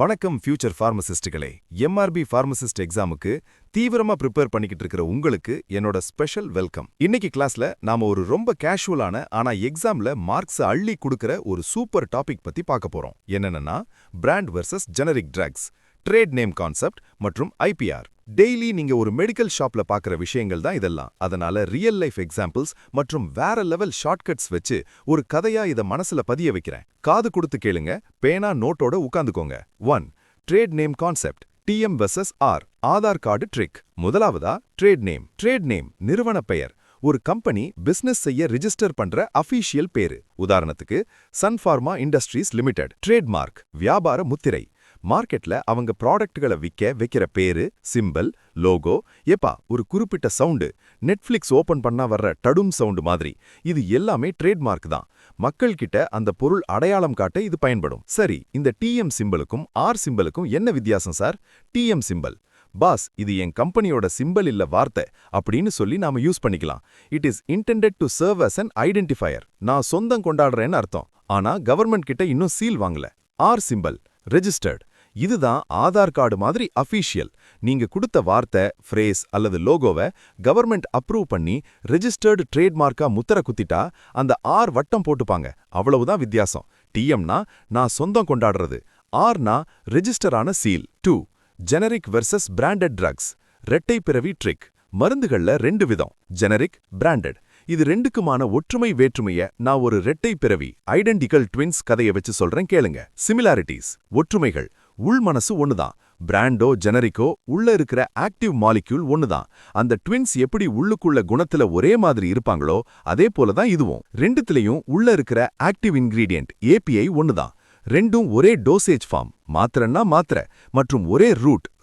வணக்கம் future ஃபார்மசிஸ்டுகளே. MRP pharmacist எக்ஸாமுக்கு தீவிரமா ப்ரிப்பேர் பண்ணிக்கிட்டு இருக்கிற உங்களுக்கு என்னோட ஸ்பெஷல் வெல்கம். இன்னைக்கு கிளாஸ்ல நாம ஒரு ரொம்ப கேஷுவலான ஆனா எக்ஸாம்ல மார்க்ஸ் அள்ளி கொடுக்கிற ஒரு சூப்பர் டாபிக் பத்தி பார்க்க போறோம். என்னன்னா brand versus generic drugs, trade name concept மற்றும் ஐபிஆர். டெய்லி நீங்க ஒரு மெடிக்கல் ஷாப்ல பார்க்குற விஷயங்கள் தான் இதெல்லாம். அதனால ரியல் லைஃப் எக்ஸாம்பிள்ஸ் மற்றும் வேற லெவல் ஷார்ட்கட்ஸ் வச்சு ஒரு கதையா இதை மனசுல பதிய வைக்கிறேன். காது கொடுத்து கேளுங்க, பேனா நோட்டோட உட்காந்துக்கோங்க. 1. Trade name concept, TM versus R, Aadhaar card trick. முதலாவதா ட்ரேட் நேம். ட்ரேட் நேம் நிறுவன பெயர். ஒரு கம்பெனி பிசினஸ் செய்ய ரிஜிஸ்டர் பண்ற அஃபீஷியல் பேரு. உதாரணத்துக்கு Sun Pharma industries limited. Trademark வியாபார முத்திரை. மார்க்கெட்ல அவங்க ப்ராடக்ட்களை விற்க வைக்கிற பேரு, சிம்பிள், லோகோ. ஏப்பா ஒரு குறிப்பிட்ட சவுண்டு, நெட்ஃபிளிக்ஸ் ஓபன் பண்ணா வர்ற டடும் சவுண்டு மாதிரி, இது எல்லாமே ட்ரேட்மார்க் தான். மக்கள் கிட்ட அந்த பொருள் அடையாளம் காட்ட இது பயன்படும். சரி, இந்த டிஎம் சிம்பிளுக்கும் ஆர் சிம்பிளுக்கும் என்ன வித்தியாசம் சார்? டிஎம் சிம்பிள், பாஸ் இது என் கம்பெனியோட சிம்பிள் இல்ல வார்த்தை அப்படின்னு சொல்லி நாம யூஸ் பண்ணிக்கலாம். It is intended to serve as an identifier. நான் சொந்தம் கொண்டாடுறேன்னு அர்த்தம். ஆனா கவர்மெண்ட் கிட்ட இன்னும் சீல் வாங்கல. R simple registered. இதுதான் ஆதார் கார்டு மாதிரி அஃபீஷியல். நீங்க கொடுத்த வார்த்தை, ஃப்ரேஸ் அல்லது லோகோவை கவர்மெண்ட் அப்ரூவ் பண்ணி ரெஜிஸ்டர்டு ட்ரேட்மார்க்கா முத்திர குத்திட்டா அந்த ஆர் வட்டம் போட்டுப்பாங்க. அவ்வளவுதான் வித்தியாசம். டிஎம்னா நான் சொந்தம் கொண்டாடுறது, ஆர்னா ரெஜிஸ்டரான seal. 2. Generic versus branded drugs, ரெட்டை பிறவி ட்ரிக். மருந்துகள்ல ரெண்டு விதம், ஜெனரிக், பிராண்டட். இது ரெண்டுக்குமான ஒற்றுமை வேற்றுமைய நான் ஒரு ரெட்டை பிறவி ஐடென்டிக்கல் ட்வின்ஸ் கதையை வச்சு சொல்றேன் கேளுங்க. சிமிலாரிட்டிஸ் ஒற்றுமைகள், உள் மனசு ஒண்ணுதான். பிராண்டோ ஜெனரிக்கோ உள்ள இருக்கிற ஆக்டிவ் மாலிக்யூல் ஒண்ணுதான். அந்த ட்வின்ஸ் எப்படி உள்ளுக்குள்ள குணத்துல ஒரே மாதிரி இருப்பாங்களோ அதே போலதான் இதுவும். ரெண்டுத்திலையும் உள்ள இருக்கிற ஆக்டிவ் இன்கிரீடியன்ட் ஏபிஐ ஒண்ணுதான். ரெண்டும் ஒரே டோசேஜ் ஃபார்ம், மாத்திரன்னா மாத்திரை, மற்றும் ஒரே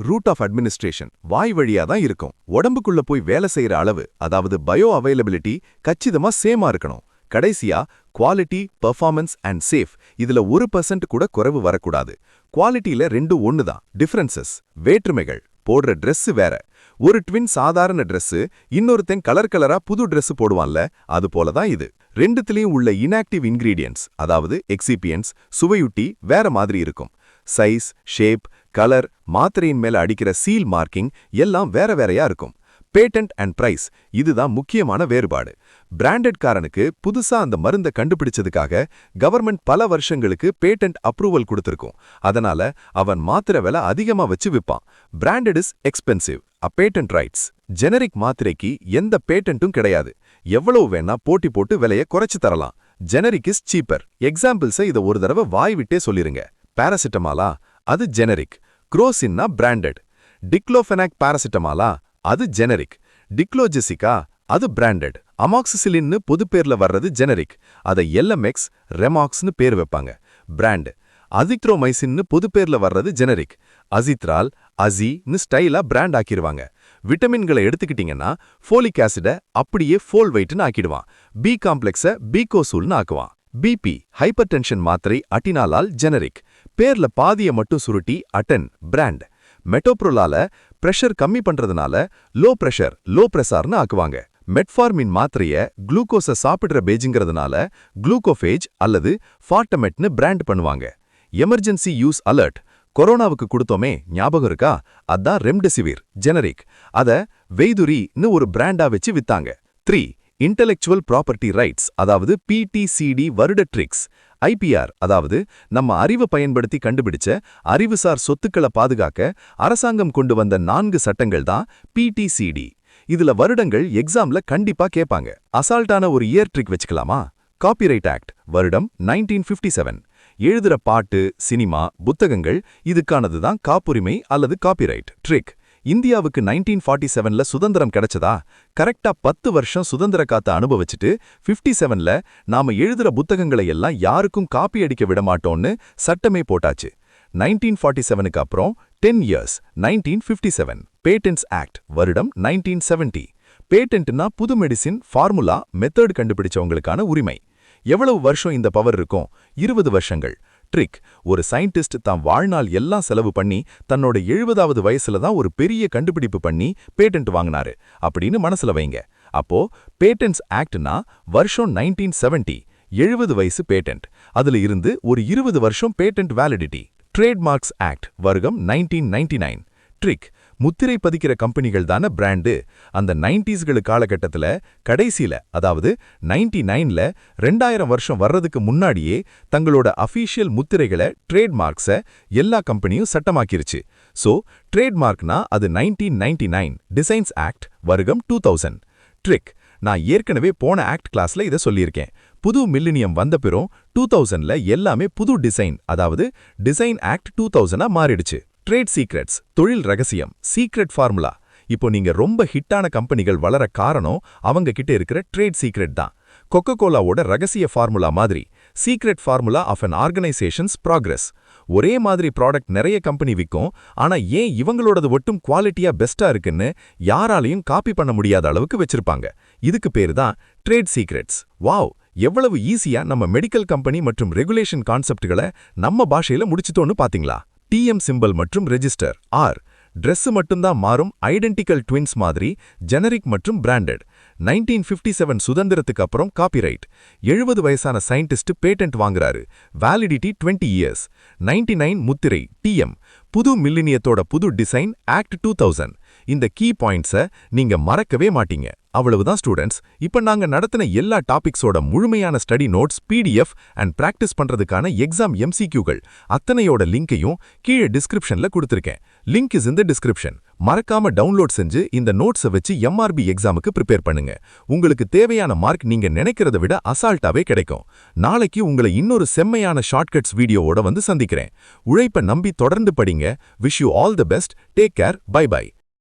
ரூட் ஆஃப் அட்மினிஸ்ட்ரேஷன், வாய் வழியா தான் இருக்கும். உடம்புக்குள்ள போய் வேலை செய்யற அளவு, அதாவது பயோ அவைலபிலிட்டி கச்சிதமா சேமா இருக்கணும். கடைசியா குவாலிட்டி, பெர்ஃபார்மன்ஸ் அண்ட் சேஃப், இதுல 1% கூட குறைவு வரக்கூடாது. குவாலிட்டியில ரெண்டு ஒண்ணுதான். டிஃபரன்சஸ் வேற்றுமைகள், போடுற ட்ரெஸ் வேற. ஒரு ட்வின் சாதாரண ட்ரெஸ், இன்னொருத்தன் கலர் கலரா புது ட்ரெஸ் போடுவான்ல, அது போலதான் இது. ரெண்டுத்திலையும் உள்ள இன்ஆக்டிவ் இன்கிரீடியன்ட்ஸ், அதாவது எக்ஸிபியன்ஸ், சுவையுட்டி வேற மாதிரி இருக்கும். சைஸ், ஷேப், கலர், மாத்திரையின் மேல அடிக்கிற சீல் மார்க்கிங் எல்லாம் வேற வேறையா இருக்கும். பேட்டன்ட் அண்ட் பிரைஸ், இதுதான் முக்கியமான வேறுபாடு. பிராண்டட் காரனுக்கு புதுசா அந்த மருந்தை கண்டுபிடிச்சதுக்காக கவர்மெண்ட் பல வருஷங்களுக்கு பேட்டன்ட் அப்ரூவல் கொடுத்திருக்கும். அதனால அவன் மாத்திரை விலை அதிகமா வச்சு விற்பான். Branded is expensive, patent rights. Generic மாத்திரைக்கு எந்த பேட்டன்ட்டும் கிடையாது. எவ்வளவு வேணா போட்டி போட்டு விலையை குறைச்சு தரலாம். Generic is cheaper. எக்ஸாம்பிள்ஸை இதை ஒரு தடவை வாய் விட்டே சொல்லிருங்க. பாராசிட்டமாலா, அது ஜெனரிக். குரோசின்னா பிராண்டட். டிக்ளோஃபெனாக் பாராசிட்டமாலா, அது ஜெனரிக். டிக்ளோஜெசிகா, அது பிராண்டட். அமாக்சிசிலின்னு பொது பேர்ல வர்றது ஜெனரிக். அதை எல்எம்எக்ஸ், ரெமாக்ஸ்னு பேர் வைப்பாங்க, பிராண்ட். அசித்ரோமைசின்னு பொது பேர்ல வர்றது ஜெனரிக். அசித்ரால், அசின்னு ஸ்டைலா பிராண்ட் ஆக்கிடுவாங்க. விட்டமின்களை எடுத்துக்கிட்டீங்கன்னா ஃபோலிக் ஆசிட அப்படியே ஃபோல்வைட்னு ஆக்கிடுவான். பி காம்ப்ளெக்ஸ பீகோசூல்னு ஆக்குவான். பிபி ஹைப்பர் டென்ஷன் மாத்திரை அட்டினாலால் ஜெனரிக். பேர்ல பாதியை மட்டும் சுருட்டி அட்டன், பிராண்ட். மெட்டோப்ரோலால பிரஷர் கம்மி பண்றதுனால லோ பிரஷர், லோ பிரசார்னு ஆக்குவாங்க. மெட்ஃபார்மின் மாத்திரைய குளுக்கோஸை சாப்பிடுற பேஜுங்கிறதுனால குளுக்கோஃபேஜ் அல்லது ஃபார்டமெட்னு பிராண்ட் பண்ணுவாங்க. எமர்ஜென்சி யூஸ் அலர்ட், கொரோனாவுக்கு கொடுத்தோமே ஞாபகம் இருக்கா? அதான் ரெம்டெசிவிர், ஜெனரிக். அத வெய்துரின்னு ஒரு பிராண்டா வச்சு வித்தாங்க. 3. இன்டெலெக்சுவல் ப்ராப்பர்ட்டி ரைட்ஸ், அதாவது பிடிசிடி வருட ட்ரிக்ஸ். ஐபிஆர், அதாவது நம்ம அறிவை பயன்படுத்தி கண்டுபிடிச்ச அறிவுசார் சொத்துக்களை பாதுகாக்க அரசாங்கம் கொண்டு வந்த 4 சட்டங்கள் தான் பிடிசிடி. இதுல வருடங்கள் எக்ஸாம்ல கண்டிப்பா கேட்பாங்க. அசால்ட்டான ஒரு இயர் ட்ரிக் வச்சுக்கலாமா? காப்பிரைட் ஆக்ட், வருடம் 1957. எழுதுற பாட்டு, சினிமா, புத்தகங்கள் இதுக்கானதுதான் காப்புரிமை அல்லது காப்பிரைட். ட்ரிக், இந்தியாவுக்கு 1947ல சுதந்திரம் கிடைச்சதா? கரெக்டா 10 வருஷம் சுதந்திர காத்த அனுபவிச்சுட்டு 57ல நாம எழுதுற புத்தகங்களை எல்லாம் யாருக்கும் காப்பி அடிக்க விட மாட்டோம்னு சட்டமே போட்டாச்சு. 1947க்கு அப்புறம் 10 இயர்ஸ், 1957. பேட்டன்ட்ஸ் ஆக்ட், வருடம் 1970. பேட்டன்ட்னா புது மெடிசின், ஃபார்முலா, மெத்தட் கண்டுபிடிச்சவங்களுக்கான உரிமை. எவ்வளவு வருஷம் இந்த பவர் இருக்கும்? 20 வருஷங்கள். ட்ரிக், ஒரு சயின்டிஸ்ட் தான் வாழ்நாள் எல்லாம் செலவு பண்ணி தன்னோட 70வது வயசுல தான் ஒரு பெரிய கண்டுபிடிப்பு பண்ணி பேட்டன்ட் வாங்கினாரு அப்படின்னு மனசுல வைங்க. அப்போ பேட்டன்ட்ஸ் ஆக்ட்னா வருஷம் 1970, 70 வயசு பேட்டன்ட். அதுல இருந்து ஒரு 20 வருஷம் பேட்டன்ட் வேலிடிட்டி. ட்ரேட்மார்க்ஸ் ஆக்ட் வருகம் 1999. ட்ரிக் முத்திரை பதிக்கிற கம்பெனிகள் தானே பிராண்டு. அந்த 90s காலகட்டத்துல கடைசியில, அதாவது 99ல 2000 வருஷம் வர்றதுக்கு முன்னாடியே தங்களோட அஃபீஷியல் முத்திரைகளை ட்ரேட்மார்க்ஸை எல்லா கம்பெனியும் சட்டமாக்கிருச்சு. சோ ட்ரேட்மார்க்னா அது 1999. Designs act வருகம் 2000. ட்ரிக் நான் ஏற்கனவே போன ஆக்ட் கிளாஸ்ல இதை சொல்லியிருக்கேன். புது மில்லினியம் வந்த பிறகும் 2000ல எல்லாமே புது டிசைன், அதாவது டிசைன் ஆக்ட் 2000ஆ மாறிடுச்சு. ட்ரேட் சீக்ரெட்ஸ், தொழில் ரகசியம், சீக்ரெட் ஃபார்முலா. இப்போ நீங்க ரொம்ப ஹிட்டான கம்பெனிகள் வளர காரணம் அவங்க கிட்ட இருக்கிற ட்ரேட் சீக்ரெட் தான். கொக்கோகோலாவோட ரகசிய ஃபார்முலா மாதிரி secret formula of an organisation's progress. ஒரே மாதிரி ப்ராடக்ட் நிறைய கம்பெனி விற்கும், ஆனா ஏன் இவங்களோடது ஒட்டும் குவாலிட்டியா பெஸ்டா இருக்குன்னு யாராலையும் காப்பி பண்ண முடியாத அளவுக்கு வச்சிருப்பாங்க. இதுக்கு பேரு தான் ட்ரேட் சீக்ரெட்ஸ். வாவ், எவ்வளவு ஈஸியா நம்ம மெடிக்கல் கம்பெனி மற்றும் ரெகுலேஷன் கான்செப்ட்களை நம்ம பாஷையில முடிச்சிட்டோன்னு பாத்தீங்களா? டிஎம் சிம்பல் மற்றும் ரெஜிஸ்டர். ஆர் ட்ரெஸ் மட்டும்தான் மாறும், ஐடென்டிக்கல் ட்வின்ஸ் மாதிரி ஜெனரிக் மற்றும் பிராண்டட். 1957 சுதந்திரத்துக்கு அப்புறம் காப்பிரைட். 70 வயசான சயின்டிஸ்ட் பேட்டன்ட் வாங்குறாரு, வேலிடிட்டி 20 இயர்ஸ். 99 முத்திரை டிஎம், புது மில்லினியத்தோட புது டிசைன் ஆக்ட் 2000. இந்த கீ பாயிண்ட்ஸை நீங்க மறக்கவே மாட்டீங்க. அவ்வளவுதான் ஸ்டூடெண்ட்ஸ். இப்ப நாங்க நடத்தின எல்லா டாபிக்ஸோட முழுமையான study notes, PDF and practice பண்றதுக்கான எக்ஸாம் எம்சிக்யூகள் அத்தனையோட லிங்கையும் கீழே டிஸ்கிரிப்ஷன்ல கொடுத்திருக்கேன். Link is in the description. மறக்காம டவுன்லோட் செஞ்சு இந்த நோட்ஸை வச்சு எம்ஆர்பி எக்ஸாமுக்கு ப்ரிப்பேர் பண்ணுங்க. உங்களுக்கு தேவையான மார்க் நீங்க நினைக்கிறத விட அசால்ட்டாவே கிடைக்கும். நாளைக்கு உங்களை இன்னொரு செம்மையான ஷார்ட்கட்ஸ் வீடியோவோட வந்து சந்திக்கிறேன். உழைப்பை நம்பி தொடர்ந்து படிங்க. Wish you all the best. Take care. Bye by.